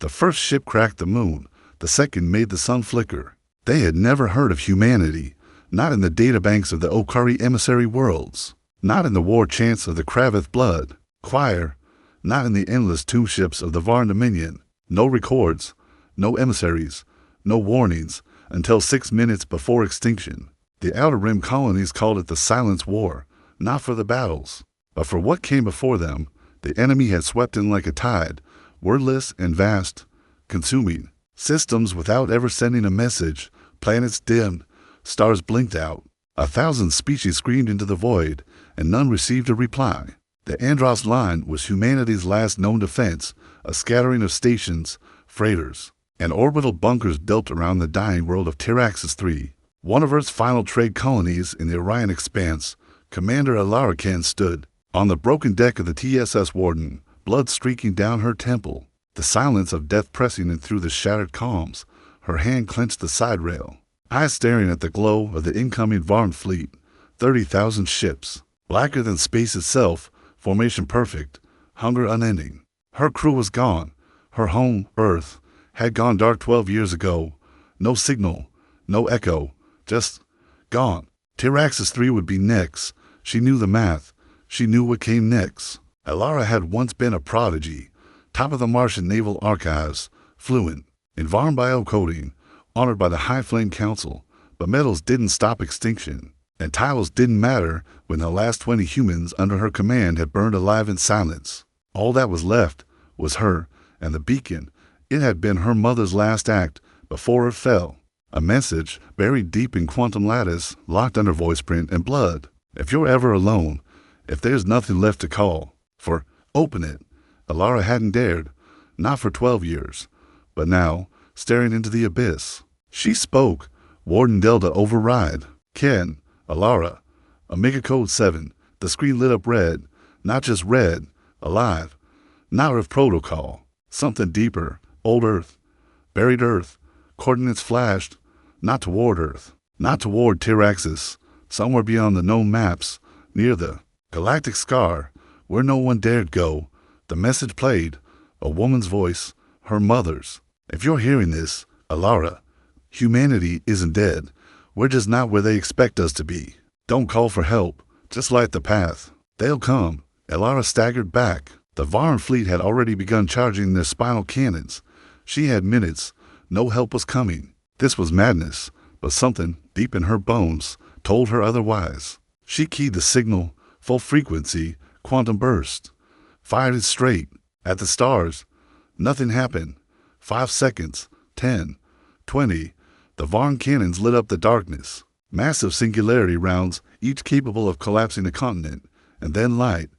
The first ship cracked the moon, the second made the sun flicker. They had never heard of humanity, not in the databanks of the Okari emissary worlds, not in the war chants of the Kravith blood choir, not in the endless tomb ships of the Varn Dominion. No records, no emissaries, no warnings, until 6 minutes before extinction. The Outer Rim colonies called it the Silence War, not for the battles, but for what came before them. The enemy had swept in like a tide, wordless and vast, consuming systems without ever sending a message. Planets dimmed, stars blinked out. 1,000 species screamed into the void, and none received a reply. The Andros Line was humanity's last known defense, a scattering of stations, freighters, and orbital bunkers built around the dying world of Tiraxis III. One of Earth's final trade colonies in the Orion Expanse, Commander Alara Ken stood on the broken deck of the TSS Warden, blood streaking down her temple, the silence of death pressing in through the shattered calms. Her hand clenched the side rail, eyes staring at the glow of the incoming Varn fleet. 30,000 ships, blacker than space itself, formation perfect, hunger unending. Her crew was gone. Her home, Earth, had gone dark 12 years ago. No signal, no echo, just gone. Tiraxis III would be next. She knew the math. She knew what came next. Alara had once been a prodigy, top of the Martian Naval Archives, fluent in Varn biocoding, honored by the High Flame Council, but metals didn't stop extinction, and tiles didn't matter when the last 20 humans under her command had burned alive in silence. All that was left was her and the beacon. It had been her mother's last act before it fell. A message buried deep in quantum lattice, locked under voice print and blood. If you're ever alone, if there's nothing left to call for, open it. Alara hadn't dared, not for 12 years, but now, staring into the abyss. She spoke. Warden Delta override. Ken, Alara, Omega Code 7. The screen lit up red, not just red, alive. Not Earth protocol, something deeper. Old Earth, buried Earth. Coordinates flashed, not toward Earth, not toward Tiraxis, somewhere beyond the known maps, near the galactic scar, where no one dared go. The message played, a woman's voice, her mother's. If you're hearing this, Alara, humanity isn't dead. We're just not where they expect us to be. Don't call for help, just light the path. They'll come. Alara staggered back. The Varn fleet had already begun charging their spinal cannons. She had minutes. No help was coming. This was madness, but something deep in her bones told her otherwise. She keyed the signal, full frequency, quantum burst. Fired it straight at the stars. Nothing happened. 5 seconds, 10, 20. The Varn cannons lit up the darkness. Massive singularity rounds, each capable of collapsing a continent. And then light.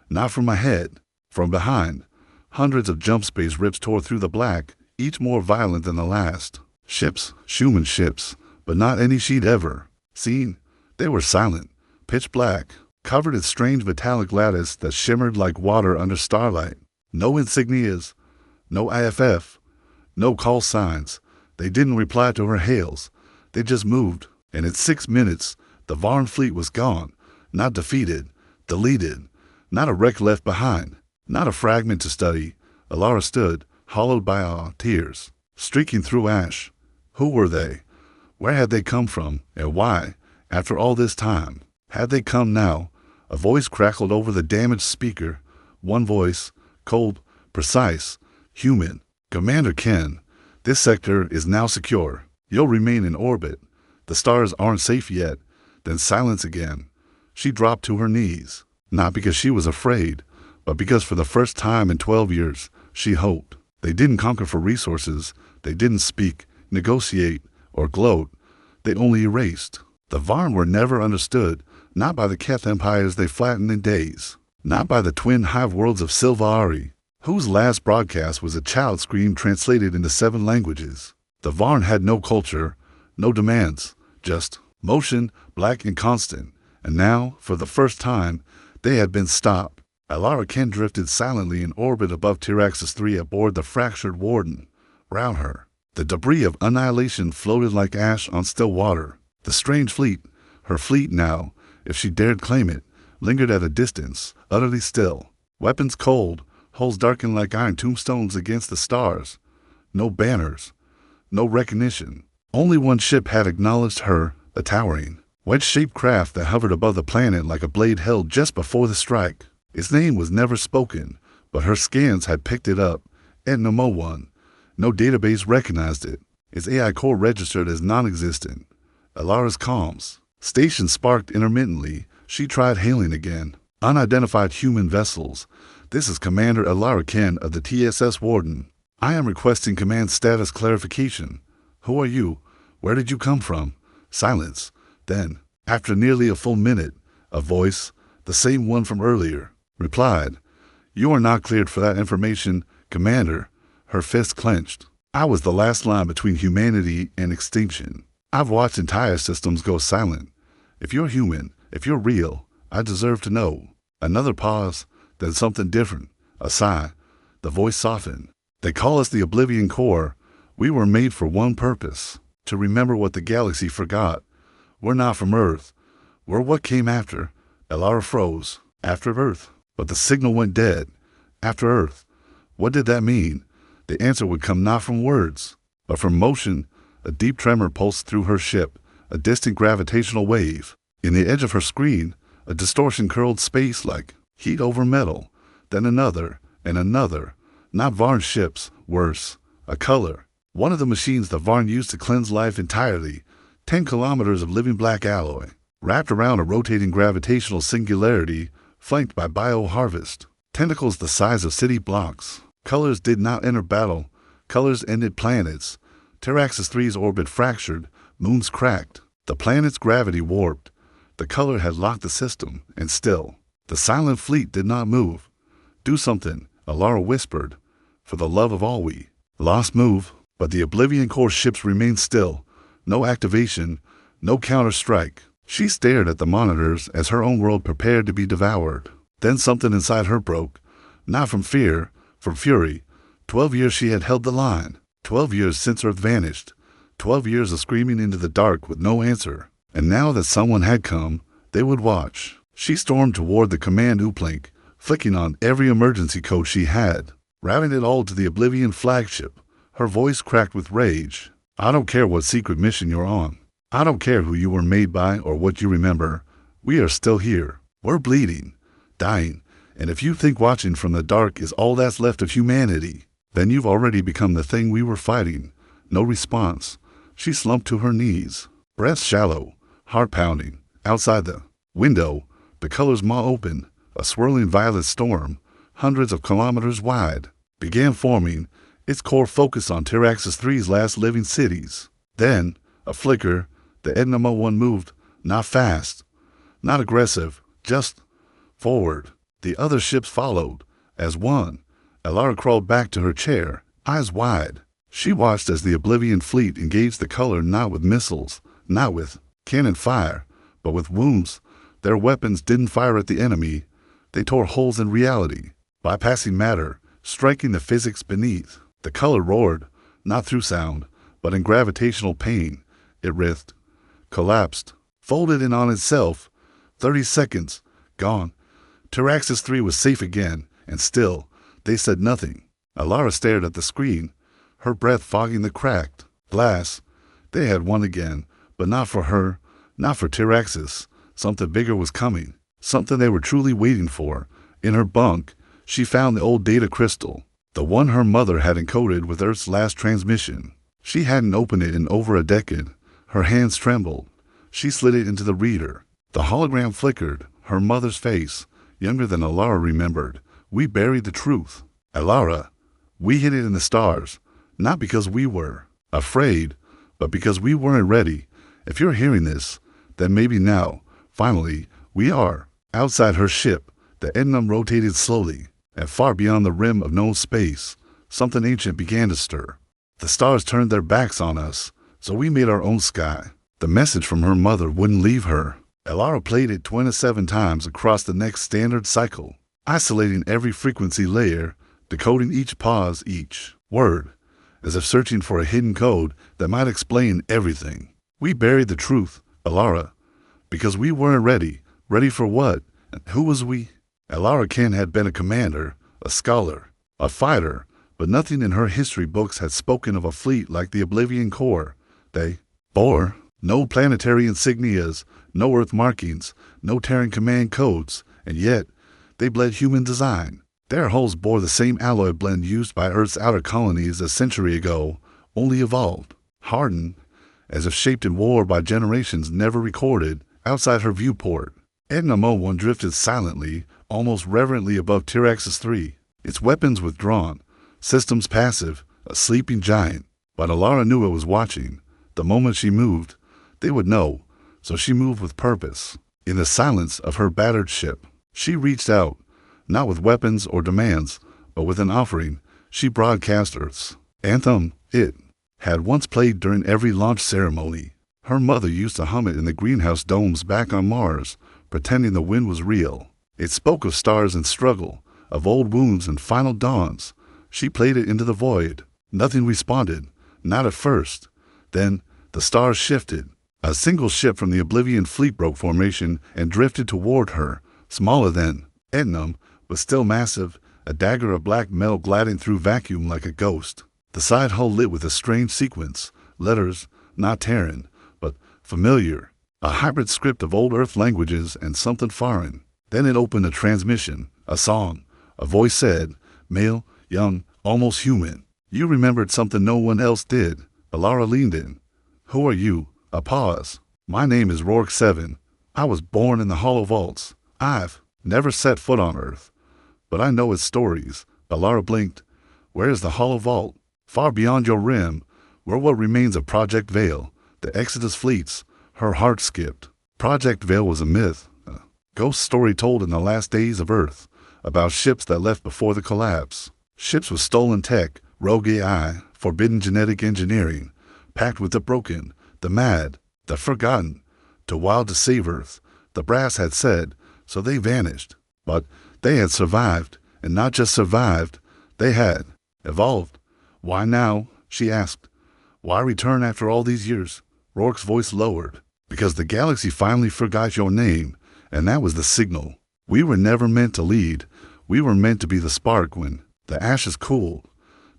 Not from ahead, from behind. Hundreds of jump space rips tore through the black, each more violent than the last. Ships, Schumann ships, but not any she'd ever seen. They were silent, pitch black, covered in strange metallic lattice that shimmered like water under starlight. No insignias, no IFF, no call signs. They didn't reply to her hails. They just moved, and in 6 minutes, the Varn fleet was gone, not defeated, deleted, not a wreck left behind, not a fragment to study. Alara stood, hollowed by tears, streaking through ash. Who were they? Where had they come from, and why, after all this time, had they come now? A voice crackled over the damaged speaker. One voice, cold, precise, human. Commander Ken, this sector is now secure. You'll remain in orbit. The stars aren't safe yet. Then silence again. She dropped to her knees, not because she was afraid, but because for the first time in 12 years, she hoped. They didn't conquer for resources. They didn't speak, negotiate, or gloat. They only erased. The Varn were never understood, not by the Keth empires they flattened in days, not by the twin hive worlds of Silvari, whose last broadcast was a child scream translated into 7 languages. The Varn had no culture, no demands, just motion, black and constant. And now, for the first time, they had been stopped. Alara Ken drifted silently in orbit above Tiraxis III aboard the fractured Warden. Round her, the debris of annihilation floated like ash on still water. The strange fleet, her fleet now, if she dared claim it, lingered at a distance, utterly still. Weapons cold, hulls darkened like iron tombstones against the stars. no banners, no recognition. Only one ship had acknowledged her, a towering, wedge-shaped craft that hovered above the planet like a blade held just before the strike. Its name was never spoken, but her scans had picked it up. Edna 1. No database recognized it. Its AI core registered as non-existent. Alara's comms station sparked intermittently. She tried hailing again. Unidentified human vessels. This is Commander Alara Ken of the TSS Warden. I am requesting command status clarification. Who are you? Where did you come from? Silence. Then, after nearly a full minute, a voice, the same one from earlier, replied, "You are not cleared for that information, Commander." Her fist clenched. I was the last line between humanity and extinction. I've watched entire systems go silent. If you're human, if you're real, I deserve to know. Another pause, then something different. A sigh. The voice softened. They call us the Oblivion Core. We were made for one purpose, to remember what the galaxy forgot. We're not from Earth. We're what came after. Alara froze. After Earth. But the signal went dead. After Earth. What did that mean? The answer would come not from words, but from motion. A deep tremor pulsed through her ship, a distant gravitational wave. In the edge of her screen, a distortion curled space-like, heat over metal, then another, and another. Not Varn's ships, worse. A color. One of the machines that Varn used to cleanse life entirely. 10 kilometers of living black alloy, wrapped around a rotating gravitational singularity, flanked by bioharvest. Tentacles the size of city blocks. Colors did not enter battle. Colors ended planets. Teraxis 3's orbit fractured. Moons cracked. The planet's gravity warped. The color had locked the system, and still, the silent fleet did not move. Do something, Alara whispered. For the love of all we. Lost move, but the Oblivion Core ships remained still. No activation, no counter-strike. She stared at the monitors as her own world prepared to be devoured. Then something inside her broke. Not from fear, from fury. 12 years she had held the line. 12 years since Earth vanished. 12 years of screaming into the dark with no answer. And now that someone had come, they would watch. She stormed toward the command uplink, flicking on every emergency code she had, routing it all to the Oblivion flagship. Her voice cracked with rage. I don't care what secret mission you're on. I don't care who you were made by or what you remember. We are still here. We're bleeding, dying, and if you think watching from the dark is all that's left of humanity, then you've already become the thing we were fighting. No response. She slumped to her knees, breath shallow, heart pounding. Outside the window, the colors maw open, a swirling violet storm, hundreds of kilometers wide, began forming, its core focused on Teraxis 3's last living cities. Then, a flicker, the Edna 1 moved, not fast, not aggressive, just forward. The other ships followed, as one. Alara crawled back to her chair, eyes wide. She watched as the Oblivion fleet engaged the color not with missiles, not with cannon fire, but with wounds. Their weapons didn't fire at the enemy. They tore holes in reality, bypassing matter, striking the physics beneath. The color roared, not through sound, but in gravitational pain. It writhed, collapsed, folded in on itself. 30 seconds, gone. Teraxis 3 was safe again, and still, they said nothing. Alara stared at the screen, her breath fogging the cracked glass. They had won again, but not for her, not for Teraxis. Something bigger was coming, something they were truly waiting for. In her bunk, she found the old data crystal, the one her mother had encoded with Earth's last transmission. She hadn't opened it in over a decade. Her hands trembled. She slid it into the reader. The hologram flickered, her mother's face, younger than Alara remembered. We buried the truth. Alara, we hid it in the stars, not because we were afraid, but because we weren't ready. If you're hearing this, then maybe now, finally, we are. Outside her ship, the Ednum rotated slowly, and far beyond the rim of known space, something ancient began to stir. The stars turned their backs on us, so we made our own sky. The message from her mother wouldn't leave her. Alara played it 27 times across the next standard cycle, isolating every frequency layer, decoding each pause, each word, as if searching for a hidden code that might explain everything. We buried the truth, Alara, because we weren't ready. Ready for what? And who was we? Alara Ken had been a commander, a scholar, a fighter, but nothing in her history books had spoken of a fleet like the Oblivion Corps. They bore no planetary insignias, no Earth markings, no Terran command codes, and yet they bled human design. Their hulls bore the same alloy blend used by Earth's outer colonies a century ago, only evolved, hardened, as if shaped in war by generations never recorded, outside her viewport. Edna Mo-1 drifted silently, almost reverently above Tyraxis 3, its weapons withdrawn, systems passive, a sleeping giant. But Alara knew it was watching. The moment she moved, they would know, so she moved with purpose. In the silence of her battered ship, she reached out, not with weapons or demands, but with an offering. She broadcast Earth's anthem. It had once played during every launch ceremony. Her mother used to hum it in the greenhouse domes back on Mars, pretending the wind was real. It spoke of stars and struggle, of old wounds and final dawns. She played it into the void. Nothing responded, not at first. Then the stars shifted. A single ship from the Oblivion fleet broke formation and drifted toward her, smaller than Ednum, but still massive, a dagger of black metal gliding through vacuum like a ghost. The side hull lit with a strange sequence, letters, not Terran, but familiar, a hybrid script of old Earth languages and something foreign. Then it opened a transmission, a song. A voice said, male, young, almost human. You remembered something no one else did. Alara leaned in. Who are you? A pause. My name is Rourke 7. I was born in the Hollow Vaults. I've never set foot on Earth, but I know its stories. Alara blinked. Where is the Hollow Vault? Far beyond your rim, where what remains of Project Veil, the Exodus fleets. Her heart skipped. Project Veil was a myth, a ghost story told in the last days of Earth, about ships that left before the collapse. Ships with stolen tech, rogue AI, forbidden genetic engineering, packed with the broken, the mad, the forgotten, too wild to save Earth, the brass had said, so they vanished. But they had survived, and not just survived, they had evolved. Why now? She asked. Why return after all these years? Rourke's voice lowered. Because the galaxy finally forgot your name, and that was the signal. We were never meant to lead. We were meant to be the spark when the ashes cooled.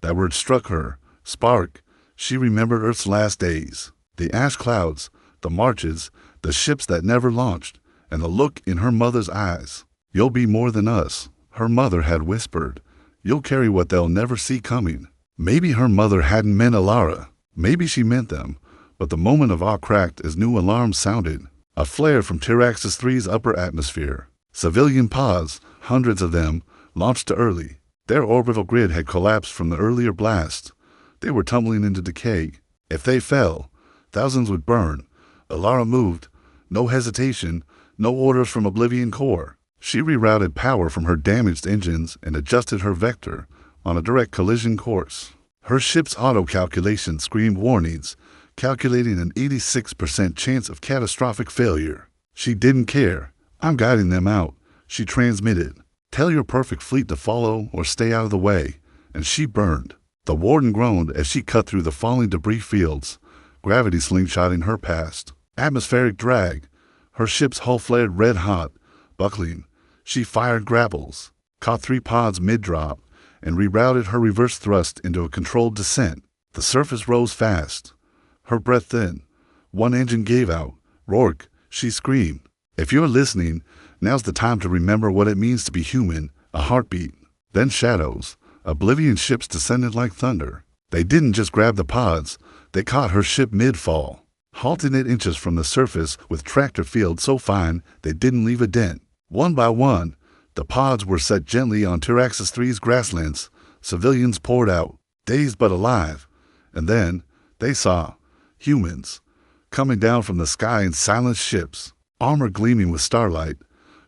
That word struck her. Spark. She remembered Earth's last days. The ash clouds, the marches, the ships that never launched, and the look in her mother's eyes. You'll be more than us, her mother had whispered. You'll carry what they'll never see coming. Maybe her mother hadn't meant Alara. Maybe she meant them. But the moment of awe cracked as new alarms sounded. A flare from Tyraxis 3's upper atmosphere. Civilian pods, hundreds of them, launched too early. Their orbital grid had collapsed from the earlier blast. They were tumbling into decay. If they fell, thousands would burn. Alara moved. No hesitation, no orders from Oblivion Corps. She rerouted power from her damaged engines and adjusted her vector on a direct collision course. Her ship's auto-calculation screamed warnings, calculating an 86% chance of catastrophic failure. She didn't care. I'm guiding them out, she transmitted. Tell your perfect fleet to follow or stay out of the way. And she burned. The warden groaned as she cut through the falling debris fields, gravity slingshotting her past. Atmospheric drag. Her ship's hull flared red hot, buckling. She fired grapples, caught 3 pods mid-drop, and rerouted her reverse thrust into a controlled descent. The surface rose fast. Her breath thin. One engine gave out. Rourke, she screamed. If you're listening, now's the time to remember what it means to be human, a heartbeat. Then shadows. Oblivion ships descended like thunder. They didn't just grab the pods, they caught her ship mid-fall, halting it inches from the surface with tractor fields so fine they didn't leave a dent. One by one, the pods were set gently on Tyraxis 3's grasslands. Civilians poured out, dazed but alive. And then they saw humans coming down from the sky in silent ships, armor gleaming with starlight,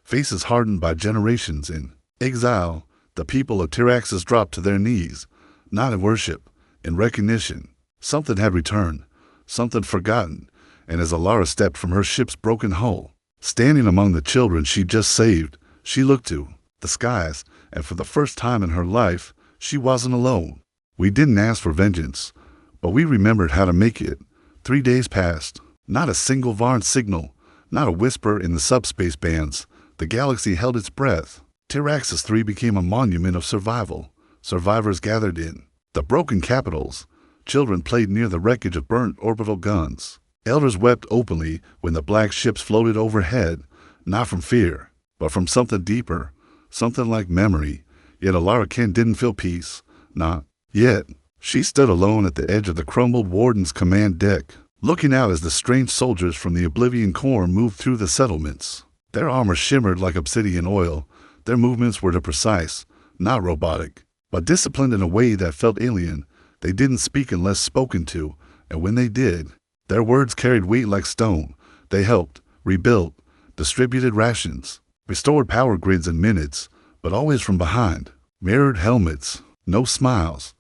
faces hardened by generations in exile. The people of Tyraxis dropped to their knees, not in worship, in recognition. Something had returned, something forgotten, and as Alara stepped from her ship's broken hull, standing among the children she'd just saved, she looked to the skies, and for the first time in her life, she wasn't alone. We didn't ask for vengeance, but we remembered how to make it. 3 days passed. Not a single Varn signal, not a whisper in the subspace bands. The galaxy held its breath. Tyraxis 3 became a monument of survival. Survivors gathered in The broken capitals. Children played near the wreckage of burnt orbital guns. Elders wept openly when the black ships floated overhead, not from fear, but from something deeper, something like memory. Yet Alara Kent didn't feel peace. Not yet. She stood alone at the edge of the crumbled warden's command deck, looking out as the strange soldiers from the Oblivion Corps moved through the settlements. Their armor shimmered like obsidian oil. Their movements were precise, not robotic, but disciplined in a way that felt alien. They didn't speak unless spoken to, and when they did, their words carried weight like stone. They helped, rebuilt, distributed rations, restored power grids in minutes, but always from behind. Mirrored helmets, no smiles,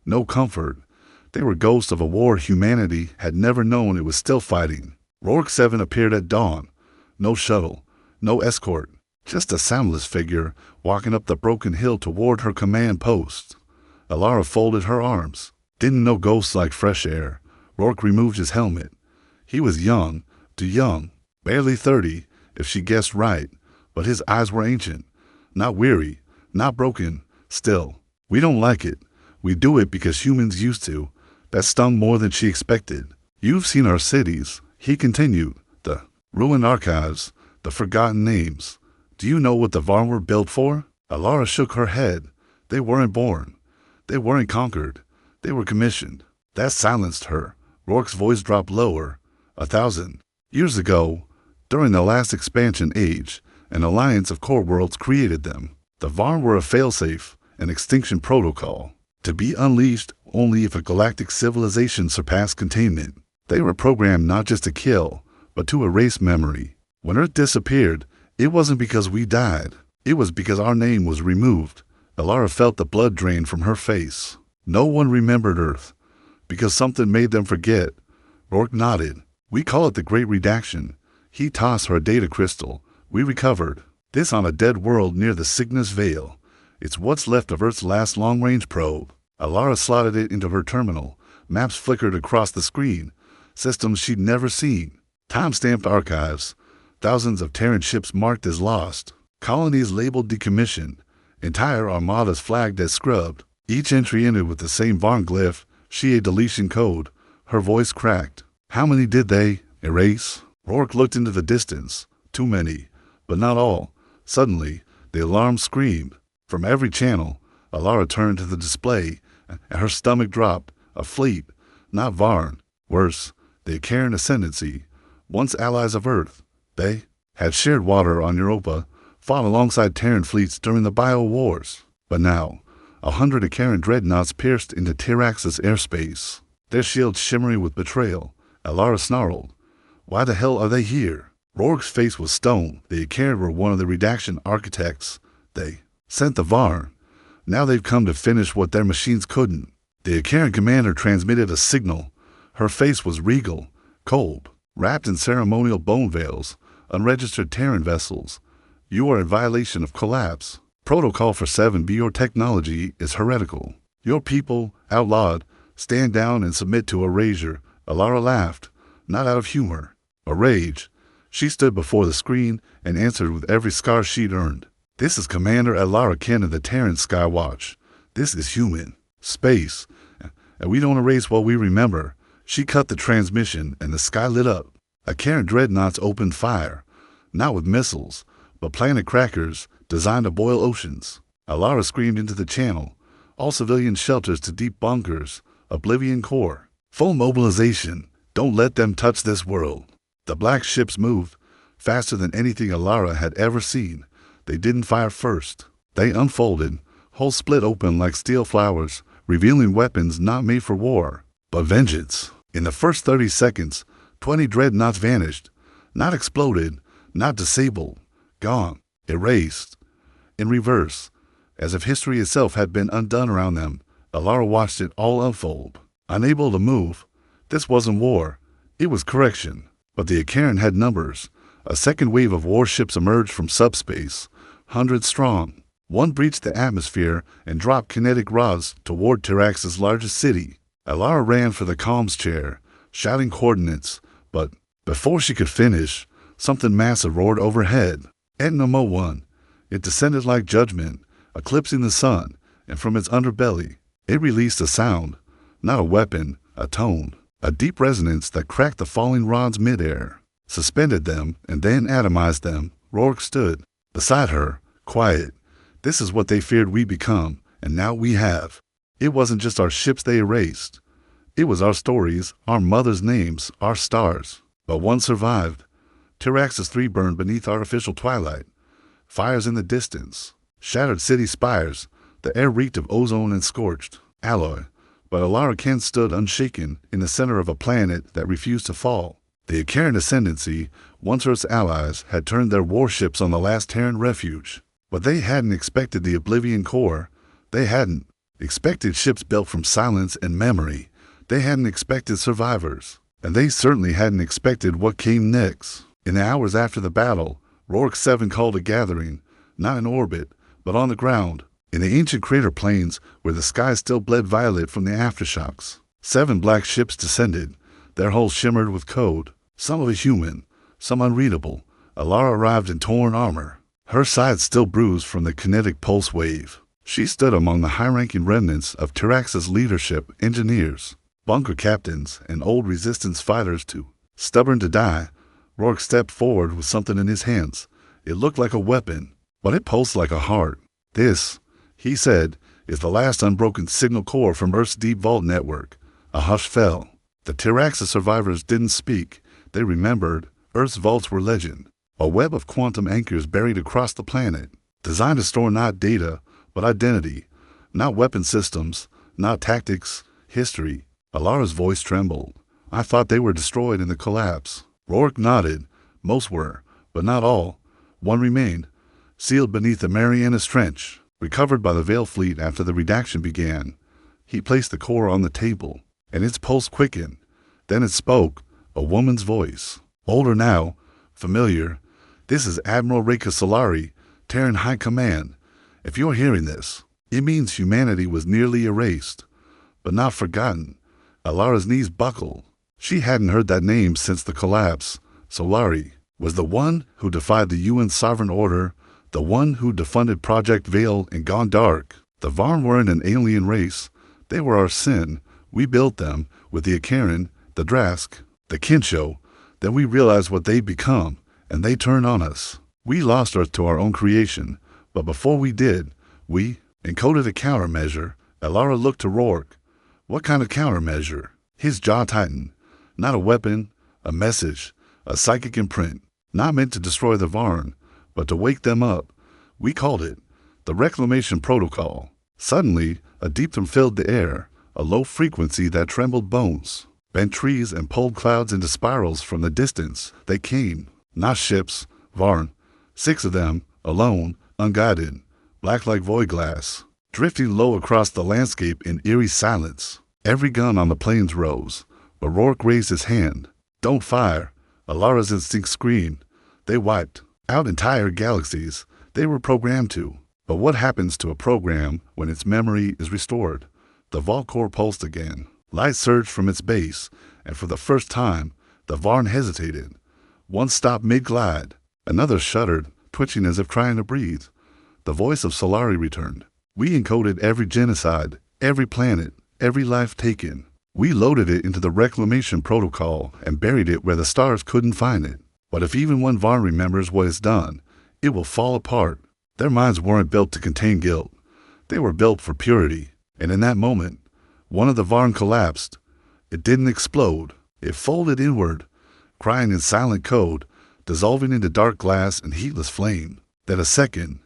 no comfort. They were ghosts of a war humanity had never known it was still fighting. Rourke 7 appeared at dawn. No shuttle, no escort, just a soundless figure walking up the broken hill toward her command post. Alara folded her arms. Didn't know ghosts like fresh air. Rourke removed his helmet. He was young, too young, barely 30, if she guessed right, but his eyes were ancient, not weary, not broken. Still, we don't like it. We do it because humans used to. That stung more than she expected. You've seen our cities, he continued, the ruined archives, the forgotten names. Do you know what the Varn were built for? Alara shook her head. They weren't born. They weren't conquered. They were commissioned. That silenced her. Rourke's voice dropped lower. 1,000 years ago, during the last expansion age, an alliance of core worlds created them. The Varn were a failsafe, an extinction protocol, to be unleashed only if a galactic civilization surpassed containment. They were programmed not just to kill, but to erase memory. When Earth disappeared, it wasn't because we died. It was because our name was removed. Alara felt the blood drain from her face. No one remembered Earth, because something made them forget. Rourke nodded. We call it the Great Redaction. He tossed her a data crystal. We recovered. This on a dead world near the Cygnus Veil. It's what's left of Earth's last long-range probe. Alara slotted it into her terminal. Maps flickered across the screen. Systems she'd never seen. Time-stamped archives. Thousands of Terran ships marked as lost. Colonies labeled decommissioned. Entire armadas flagged as scrubbed. Each entry ended with the same Varn glyph, a deletion code. Her voice cracked. How many did they erase? Rourke looked into the distance. Too many, but not all. Suddenly, the alarm screamed. From every channel, Alara turned to the display, and her stomach dropped. A fleet, not Varn. Worse, the Acheran ascendancy. Once allies of Earth, they had shared water on Europa, fought alongside Terran fleets during the Bio Wars. But now, 100 Acheran dreadnoughts pierced into Tyrax's airspace, their shields shimmering with betrayal. Alara snarled. Why the hell are they here? Rourke's face was stone. The Acheran were one of the redaction architects. They sent the Varn. Now they've come to finish what their machines couldn't. The Acheran commander transmitted a signal. Her face was regal, cold, wrapped in ceremonial bone veils. Unregistered Terran vessels. You are in violation of collapse. Protocol for 7B, your technology is heretical. Your people, outlawed, stand down and submit to erasure. Alara laughed, not out of humor, or rage. She stood before the screen and answered with every scar she'd earned. This is Commander Alara Kent of the Terran Skywatch. This is human. Space. And we don't erase what we remember. She cut the transmission and the sky lit up. Acheran dreadnoughts opened fire, not with missiles, but planet crackers designed to boil oceans. Alara screamed into the channel. All civilian shelters to deep bunkers. Oblivion Core. Full mobilization. Don't let them touch this world. The black ships moved, faster than anything Alara had ever seen. They didn't fire first. They unfolded, hulls split open like steel flowers, revealing weapons not made for war, but vengeance. In the first 30 seconds, 20 dreadnoughts vanished. Not exploded, not disabled. Gone. Erased. In reverse, as if history itself had been undone around them. Alara watched it all unfold. Unable to move. This wasn't war. It was correction. But the Acheran had numbers. A second wave of warships emerged from subspace, hundreds strong. One breached the atmosphere and dropped kinetic rods toward Tyrax's largest city. Alara ran for the comms chair, shouting coordinates, but before she could finish, something massive roared overhead. Etna 1. It descended like judgment, eclipsing the sun, and from its underbelly, It released a sound, not a weapon, a tone, a deep resonance that cracked the falling rods midair, suspended them, and then atomized them. Rourke stood beside her, quiet. This is what they feared we become, and now we have. It wasn't just our ships they erased. It was our stories, our mothers' names, our stars. But one survived. Tyrax's 3 burned beneath artificial twilight. Fires in the distance. Shattered city spires. The air reeked of ozone and scorched alloy. But Alara Kent stood unshaken in the center of a planet that refused to fall. The Acheran ascendancy, once Earth's allies, had turned their warships on the last Terran refuge. But they hadn't expected the Oblivion Core. They hadn't expected ships built from silence and memory. They hadn't expected survivors. And they certainly hadn't expected what came next. In the hours after the battle, Rourke 7 called a gathering, not in orbit, but on the ground, in the ancient crater plains where the sky still bled violet from the aftershocks. 7 black ships descended. Their hulls shimmered with code, some of it human, some unreadable. Alara arrived in torn armor, her sides still bruised from the kinetic pulse wave. She stood among the high-ranking remnants of Tyrax's leadership, engineers, bunker captains, and old resistance fighters too. Stubborn to die, Rourke stepped forward with something in his hands. It looked like a weapon, but it pulsed like a heart. This, he said, is the last unbroken signal core from Earth's deep vault network. A hush fell. The Tyrax's survivors didn't speak. They remembered. Earth's vaults were legend. A web of quantum anchors buried across the planet, designed to store not data, but identity. Not weapon systems, not tactics, history. Alara's voice trembled. I thought they were destroyed in the collapse. Rourke nodded. Most were, but not all. One remained, sealed beneath the Marianas Trench, recovered by the Veil Fleet after the redaction began. He placed the core on the table, and its pulse quickened. Then it spoke, a woman's voice. Older now, familiar. This is Admiral Reka Solari, Terran High Command. If you're hearing this, it means humanity was nearly erased, but not forgotten. Alara's knees buckled. She hadn't heard that name since the collapse. Solari was the one who defied the UN Sovereign Order, the one who defunded Project Veil and gone dark. The Varn weren't an alien race. They were our sin. We built them with the Acheran, the Drask, the Kinsho. Then we realized what they'd become, and they turned on us. We lost Earth to our own creation, but before we did, we encoded a countermeasure. Alara looked to Rourke. What kind of countermeasure? His jaw tightened. Not a weapon, a message, a psychic imprint, not meant to destroy the Varn, but to wake them up. We called it the Reclamation Protocol. Suddenly, a deep thrum filled the air, a low frequency that trembled bones, bent trees and pulled clouds into spirals from the distance. They came, not ships, Varn, 6 of them, alone, unguided, black like void glass, drifting low across the landscape in eerie silence. Every gun on the plains rose, but Rourke raised his hand. Don't fire. Alara's instinct screamed. They wiped out entire galaxies. They were programmed to. But what happens to a program when its memory is restored? The vault core pulsed again. Light surged from its base, and for the first time, the Varn hesitated. One stopped mid-glide. Another shuddered, twitching as if trying to breathe. The voice of Solari returned. We encoded every genocide, every planet, every life taken. We loaded it into the Reclamation Protocol and buried it where the stars couldn't find it. But if even one Varn remembers what it's done, it will fall apart. Their minds weren't built to contain guilt. They were built for purity. And in that moment, one of the Varn collapsed. It didn't explode. It folded inward, crying in silent code, dissolving into dark glass and heatless flame. Then a second,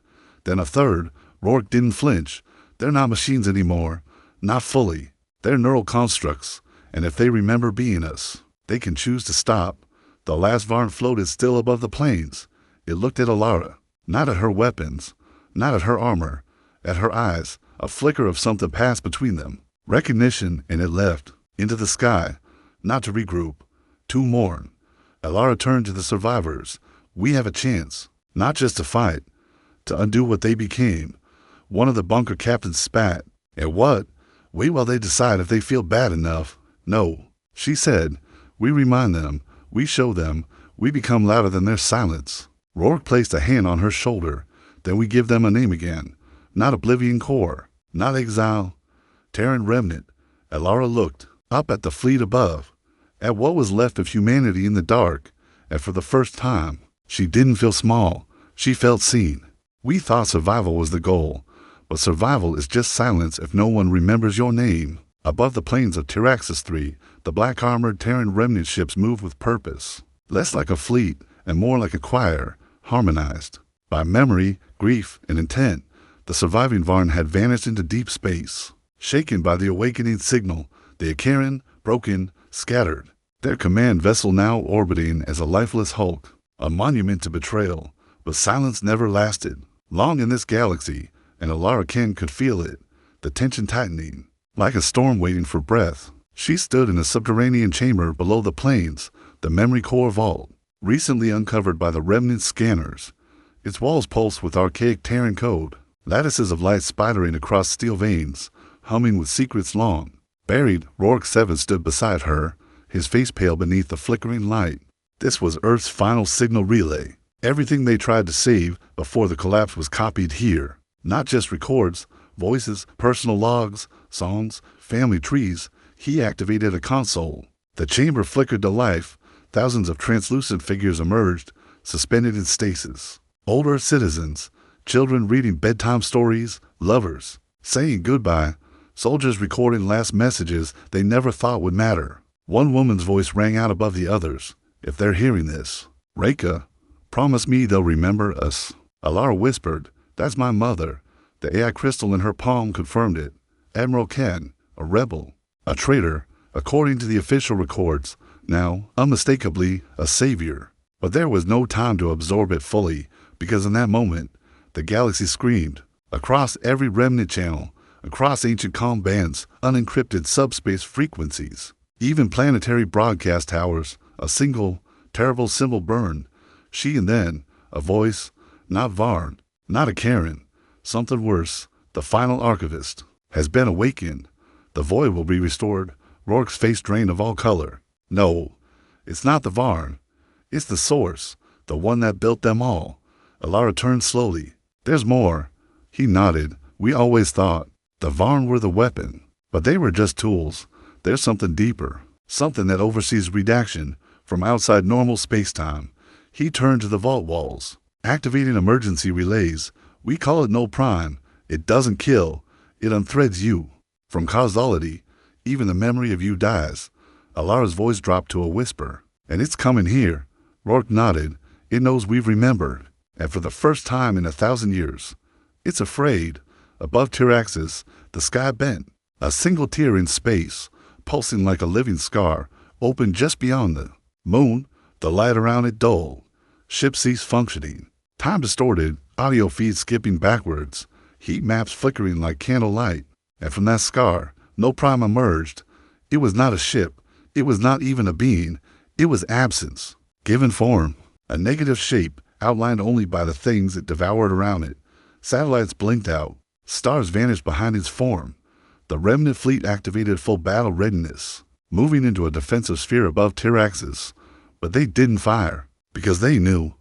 then a third. Rourke didn't flinch. They're not machines anymore. Not fully. They're neural constructs, and if they remember being us, they can choose to stop. The last Varn floated still above the plains. It looked at Alara, not at her weapons, not at her armor, at her eyes. A flicker of something passed between them. Recognition, and it left, into the sky, not to regroup, to mourn. Alara turned to the survivors. We have a chance, not just to fight, to undo what they became. One of the bunker captains spat. And what? Wait while they decide if they feel bad enough. No, she said. We remind them. We show them. We become louder than their silence. Rourke placed a hand on her shoulder. Then we give them a name again. Not Oblivion Core. Not exile. Terran remnant. Alara looked up at the fleet above, at what was left of humanity in the dark, and for the first time, she didn't feel small. She felt seen. We thought survival was the goal, but survival is just silence if no one remembers your name. Above the plains of Tiraxis 3, the black-armored Terran remnant ships moved with purpose, less like a fleet and more like a choir, harmonized. By memory, grief, and intent, the surviving Varn had vanished into deep space. Shaken by the awakening signal, the Akaran, broken, scattered. Their command vessel now orbiting as a lifeless hulk, a monument to betrayal. But silence never lasted. Long in this galaxy, and Alara Ken could feel it, the tension tightening. Like a storm waiting for breath, she stood in a subterranean chamber below the plains, the memory core vault, recently uncovered by the remnant scanners. Its walls pulsed with archaic Terran code, lattices of light spidering across steel veins, humming with secrets long buried. Rourke 7 stood beside her, his face pale beneath the flickering light. This was Earth's final signal relay. Everything they tried to save before the collapse was copied here. Not just records, voices, personal logs, songs, family trees. He activated a console. The chamber flickered to life. Thousands of translucent figures emerged, suspended in stasis. Older citizens, children reading bedtime stories, lovers saying goodbye, soldiers recording last messages they never thought would matter. One woman's voice rang out above the others. If they're hearing this, Reka, promise me they'll remember us. Alara whispered, that's my mother. The AI crystal in her palm confirmed it. Admiral Ken, a rebel, a traitor, according to the official records, now, unmistakably, a savior. But there was no time to absorb it fully, because in that moment, the galaxy screamed. Across every remnant channel, across ancient comm bands, unencrypted subspace frequencies, even planetary broadcast towers, a single, terrible symbol burned. She and then, a voice, not Varn, not a Karen, something worse, the final archivist, has been awakened. The void will be restored. Rourke's face drained of all color. No, it's not the Varn. It's the source, the one that built them all. Alara turned slowly. There's more. He nodded. We always thought the Varn were the weapon, but they were just tools. There's something deeper, something that oversees redaction from outside normal space-time. He turned to the vault walls, activating emergency relays. We call it no prime. It doesn't kill. It unthreads you. From causality, even the memory of you dies. Alara's voice dropped to a whisper. And it's coming here. Rourke nodded. It knows we've remembered. And for the first time in 1,000 years, it's afraid. Above Tiraxis, the sky bent. A single tear in space, pulsing like a living scar, opened just beyond the moon. The light around it dulled. Ship ceased functioning. Time distorted, audio feeds skipping backwards, heat maps flickering like candlelight. And from that scar, no prime emerged. It was not a ship. It was not even a being. It was absence, given form, a negative shape outlined only by the things it devoured around it. Satellites blinked out. Stars vanished behind its form. The remnant fleet activated full battle readiness, moving into a defensive sphere above Tiraxis. But they didn't fire, because they knew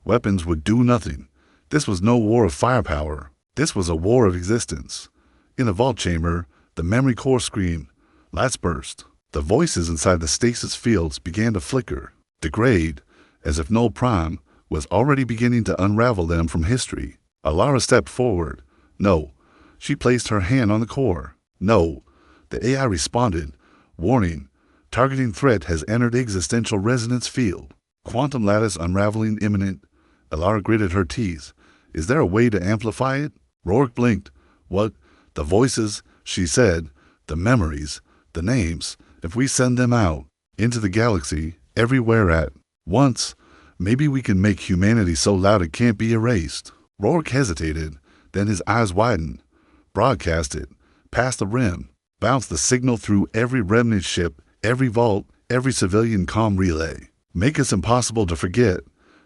weapons would do nothing. This was no war of firepower. This was a war of existence. In the vault chamber, the memory core screamed. Lights burst. The voices inside the stasis fields began to flicker, degrade, as if Null Prime was already beginning to unravel them from history. Alara stepped forward. No. She placed her hand on the core. No. The AI responded. Warning. Targeting threat has entered existential resonance field. Quantum lattice unraveling imminent. Alara gritted her teeth. Is there a way to amplify it? Rourke blinked. What? The voices, she said. The memories. The names. If we send them out, into the galaxy, everywhere at once, maybe we can make humanity so loud it can't be erased. Rourke hesitated, then his eyes widened. Broadcast it, past the rim, bounce the signal through every remnant ship, every vault, every civilian comm relay. Make us impossible to forget.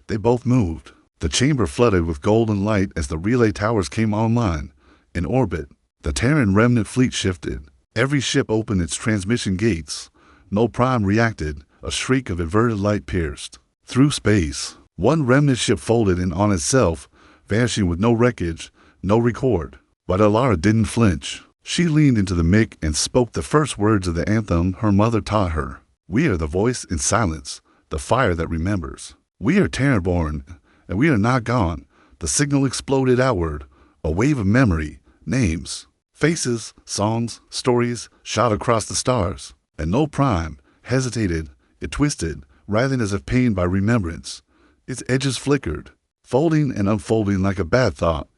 They both moved. The chamber flooded with golden light as the relay towers came online. In orbit, the Terran remnant fleet shifted. Every ship opened its transmission gates. No prime reacted. A shriek of inverted light pierced through space. One remnant ship folded in on itself, vanishing with no wreckage, no record. But Alara didn't flinch. She leaned into the mic and spoke the first words of the anthem her mother taught her. We are the voice in silence, the fire that remembers. We are Terranborn, and we are not gone. The signal exploded outward, a wave of memory, names, faces, songs, stories shot across the stars. And no prime hesitated. It twisted, writhing as if pained by remembrance. Its edges flickered, folding and unfolding like a bad thought.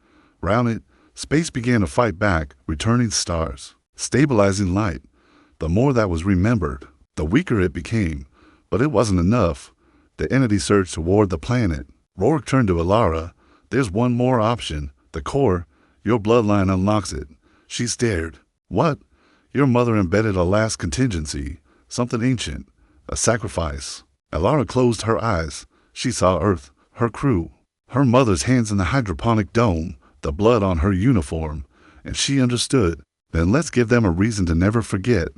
Round it, space began to fight back, returning stars, stabilizing light. The more that was remembered, the weaker it became. But it wasn't enough. The entity surged toward the planet. Rourke turned to Alara. There's one more option. The core. Your bloodline unlocks it. She stared. What? Your mother embedded a last contingency. Something ancient. A sacrifice. Alara closed her eyes. She saw Earth, her crew, her mother's hands in the hydroponic dome, the blood on her uniform, and she understood. Then let's give them a reason to never forget.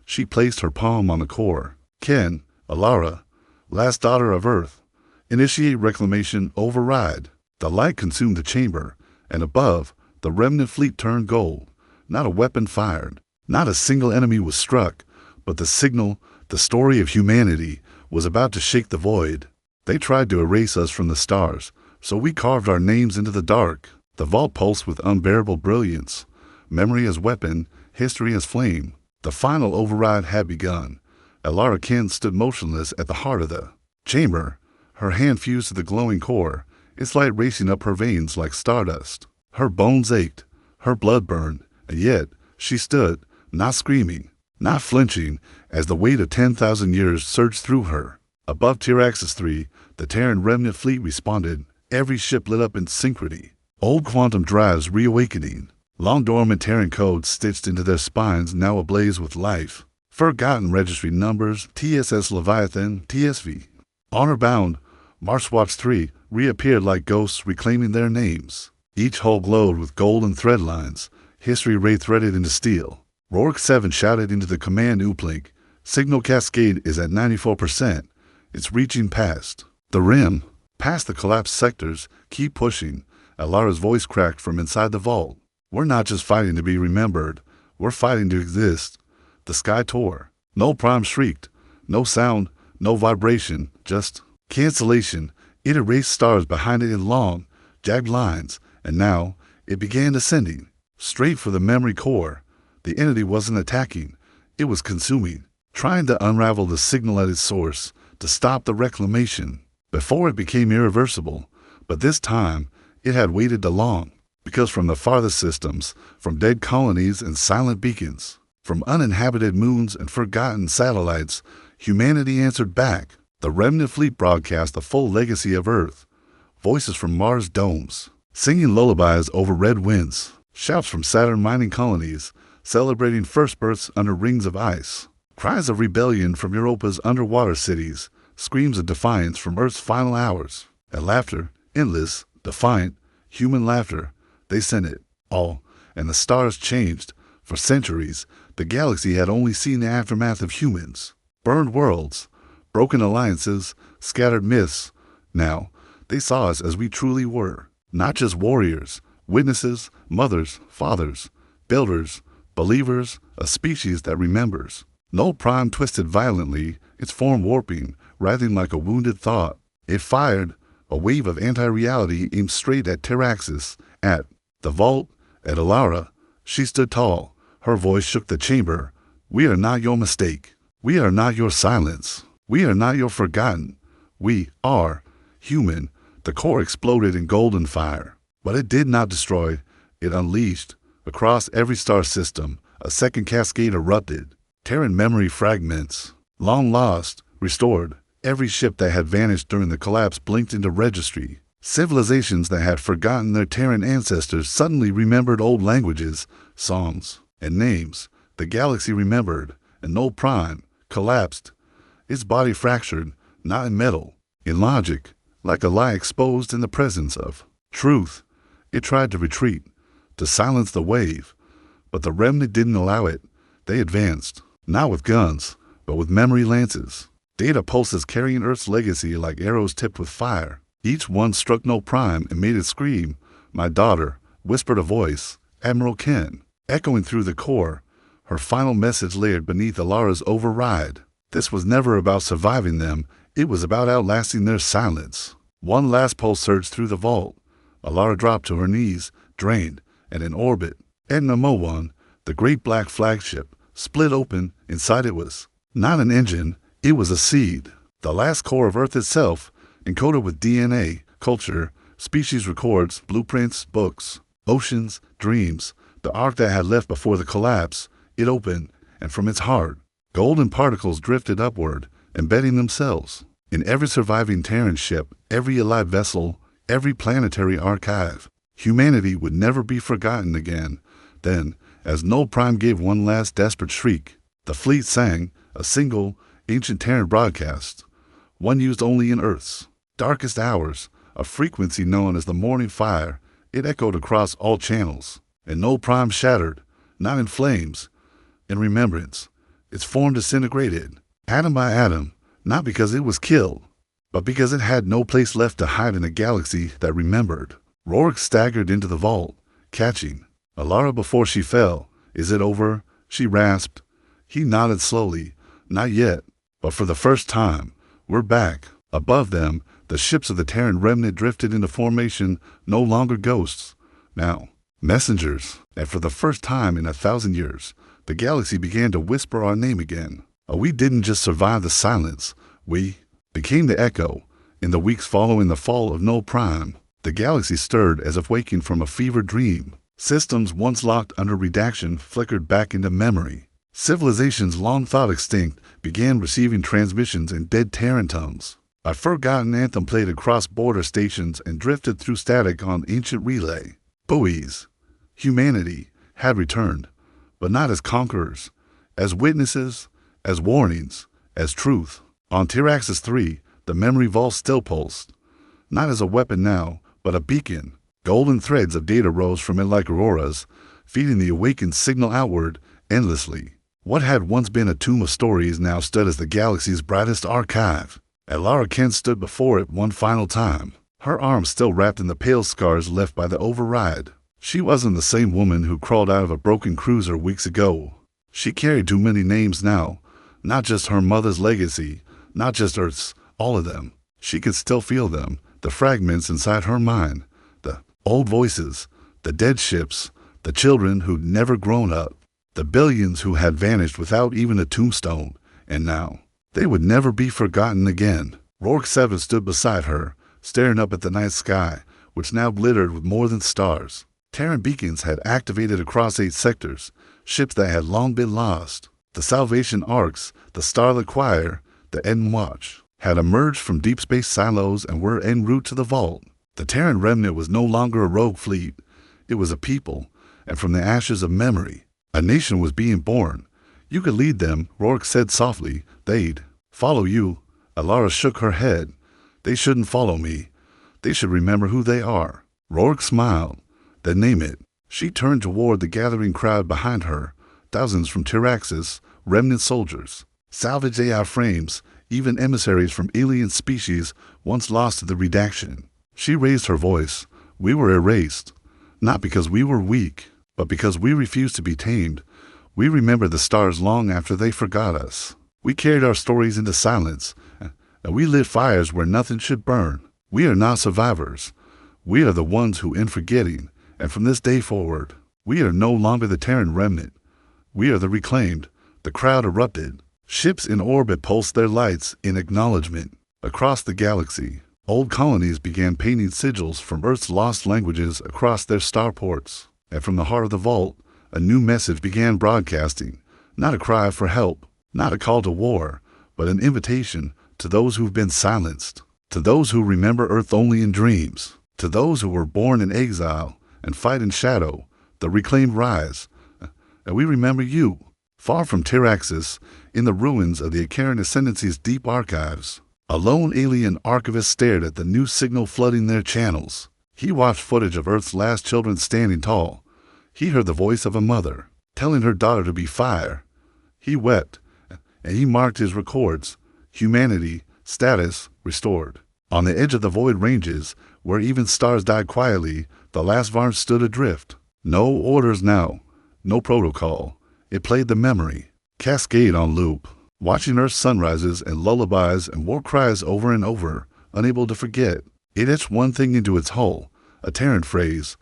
She placed her palm on the core. Ken, Alara, last daughter of Earth, initiate reclamation override. The light consumed the chamber, and above, the remnant fleet turned gold. Not a weapon fired. Not a single enemy was struck, but the signal, the story of humanity, was about to shake the void. They tried to erase us from the stars, so we carved our names into the dark. The vault pulsed with unbearable brilliance. Memory as weapon, history as flame. The final override had begun. Alara Ken stood motionless at the heart of the chamber, her hand fused to the glowing core, its light racing up her veins like stardust. Her bones ached, her blood burned, and yet she stood, not screaming, not flinching, as the weight of 10,000 years surged through her. Above Tiraxis 3, the Terran remnant fleet responded, every ship lit up in synchrony. Old quantum drives reawakening, long dormant Terran codes stitched into their spines now ablaze with life. Forgotten registry numbers, TSS Leviathan, TSV. Honor-bound, Marswatch 3 reappeared like ghosts reclaiming their names. Each hull glowed with golden thread lines, history ray-threaded into steel. Rourke 7 shouted into the command uplink, signal cascade is at 94%. It's reaching past the rim, past the collapsed sectors. Keep pushing. Alara's voice cracked from inside the vault. We're not just fighting to be remembered. We're fighting to exist. The sky tore. No prime shrieked. No sound. No vibration. Just cancellation. It erased stars behind it in long, jagged lines. And now it began descending, straight for the memory core. The entity wasn't attacking. It was consuming, trying to unravel the signal at its source, to stop the reclamation before it became irreversible. But this time, it had waited too long, because from the farthest systems, from dead colonies and silent beacons, from uninhabited moons and forgotten satellites, humanity answered back. The remnant fleet broadcast the full legacy of Earth. Voices from Mars domes, singing lullabies over red winds, shouts from Saturn mining colonies, celebrating first births under rings of ice. Cries of rebellion from Europa's underwater cities, screams of defiance from Earth's final hours, and laughter, endless, defiant, human laughter. They sent it, all, and the stars changed. For centuries, the galaxy had only seen the aftermath of humans, burned worlds, broken alliances, scattered myths. Now, they saw us as we truly were, not just warriors, witnesses, mothers, fathers, builders, believers, a species that remembers. No prime twisted violently, its form warping, writhing like a wounded thought. It fired, a wave of anti-reality aimed straight at Tiraxis, at the vault, at Alara. She stood tall. Her voice shook the chamber. We are not your mistake. We are not your silence. We are not your forgotten. We are human. The core exploded in golden fire. But it did not destroy. It unleashed. Across every star system, a second cascade erupted. Terran memory fragments, long lost, restored. Every ship that had vanished during the collapse blinked into registry. Civilizations that had forgotten their Terran ancestors suddenly remembered old languages, songs, and names. The galaxy remembered, and no prime collapsed. Its body fractured, not in metal, in logic, like a lie exposed in the presence of truth. It tried to retreat, to silence the wave, but the remnant didn't allow it. They advanced. Not with guns, but with memory lances. Data pulses carrying Earth's legacy like arrows tipped with fire. Each one struck no prime and made it scream. My daughter, whispered a voice, Admiral Ken. echoing through the core, her final message layered beneath Alara's override. This was never about surviving them, it was about outlasting their silence. One last pulse surged through the vault. Alara dropped to her knees, drained, and in orbit. Edna Mo-1, the great black flagship, split open. Inside it was not an engine, it was a seed. The last core of Earth itself, encoded with DNA, culture, species records, blueprints, books, oceans, dreams, the arc that had left before the collapse. It opened, and from its heart, golden particles drifted upward, embedding themselves in every surviving Terran ship, every alive vessel, every planetary archive. Humanity would never be forgotten again. Then, as Null Prime gave one last desperate shriek, the fleet sang a single, ancient Terran broadcast, one used only in Earth's darkest hours, a frequency known as the Morning Fire. It echoed across all channels, and Null Prime shattered, not in flames, in remembrance. Its form disintegrated, atom by atom, not because it was killed, but because it had no place left to hide in a galaxy that remembered. Rourke staggered into the vault, catching Alara before she fell. "Is it over?" she rasped. He nodded slowly. "Not yet, but for the first time, we're back." Above them, the ships of the Terran remnant drifted into formation, no longer ghosts, now messengers. And for the first time in 1,000 years, the galaxy began to whisper our name again. We didn't just survive the silence, we became the echo. In the weeks following the fall of Null Prime, the galaxy stirred as if waking from a fevered dream. Systems once locked under redaction flickered back into memory. Civilizations long thought extinct began receiving transmissions in dead Terran tongues. A forgotten anthem played across border stations and drifted through static on ancient relay buoys. Humanity had returned, but not as conquerors, as witnesses, as warnings, as truth. On Tiraxis 3, the memory vault still pulsed, not as a weapon now, but a beacon. Golden threads of data rose from it like auroras, feeding the awakened signal outward endlessly. What had once been a tomb of stories now stood as the galaxy's brightest archive. Alara Kent stood before it one final time, her arms still wrapped in the pale scars left by the override. She wasn't the same woman who crawled out of a broken cruiser weeks ago. She carried too many names now, not just her mother's legacy, not just Earth's, all of them. She could still feel them, the fragments inside her mind, the old voices, the dead ships, the children who'd never grown up, the billions who had vanished without even a tombstone, and now they would never be forgotten again. Rourke 7 stood beside her, staring up at the night sky, which now glittered with more than stars. Terran beacons had activated across 8 sectors, ships that had long been lost. The Salvation Arcs, the Starlit Choir, the Eden Watch, had emerged from deep space silos and were en route to the vault. The Terran remnant was no longer a rogue fleet. It was a people, and from the ashes of memory, a nation was being born. "You could lead them," Rourke said softly. "They'd follow you." Alara shook her head. "They shouldn't follow me. They should remember who they are." Rourke smiled. "Then name it." She turned toward the gathering crowd behind her, thousands from Tiraxis, remnant soldiers, salvaged AI frames, even emissaries from alien species once lost to the redaction. She raised her voice. "We were erased, not because we were weak, but because we refused to be tamed. We remembered the stars long after they forgot us. We carried our stories into silence, and we lit fires where nothing should burn. We are not survivors. We are the ones who, in forgetting, and from this day forward, we are no longer the Terran remnant. We are the reclaimed." The crowd erupted. Ships in orbit pulsed their lights in acknowledgement. Across the galaxy, old colonies began painting sigils from Earth's lost languages across their starports. And from the heart of the vault, a new message began broadcasting, not a cry for help, not a call to war, but an invitation to those who've been silenced, to those who remember Earth only in dreams, to those who were born in exile and fight in shadow, the reclaimed rise. And we remember you. Far from Tiraxis, in the ruins of the Acaran Ascendancy's deep archives, a lone alien archivist stared at the new signal flooding their channels. He watched footage of Earth's last children standing tall. He heard the voice of a mother, telling her daughter to be fire. He wept, and he marked his records. Humanity, status, restored. On the edge of the void ranges, where even stars died quietly, the last Varn stood adrift. No orders now. No protocol. It played the memory. Cascade on loop. Watching Earth's sunrises and lullabies and war cries over and over, unable to forget. It etched one thing into its hull, a Terran phrase.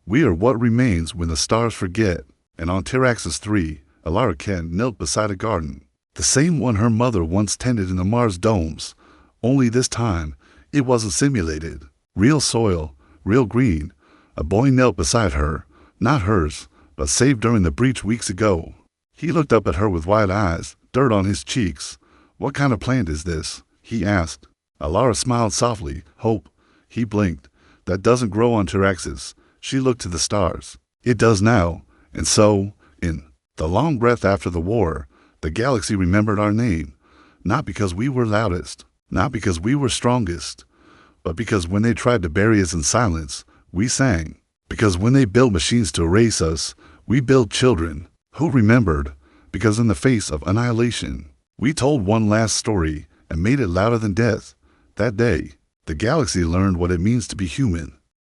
We are what remains when the stars forget. And on Teraxis 3, Alara Kent knelt beside a garden. The same one her mother once tended in the Mars domes. Only this time, it wasn't simulated. Real soil, real green. A boy knelt beside her, not hers, but saved during the breach weeks ago. He looked up at her with wide eyes, dirt on his cheeks. What kind of plant is this? He asked. Alara smiled softly. Hope. He blinked. That doesn't grow on Teraxis. She looked to the stars. It does now. And so, in the long breath after the war, the galaxy remembered our name. Not because we were loudest, not because we were strongest, but because when they tried to bury us in silence, we sang. Because when they built machines to erase us, we built children who remembered. Because in the face of annihilation, we told one last story and made it louder than death. That day, the galaxy learned what it means to be human.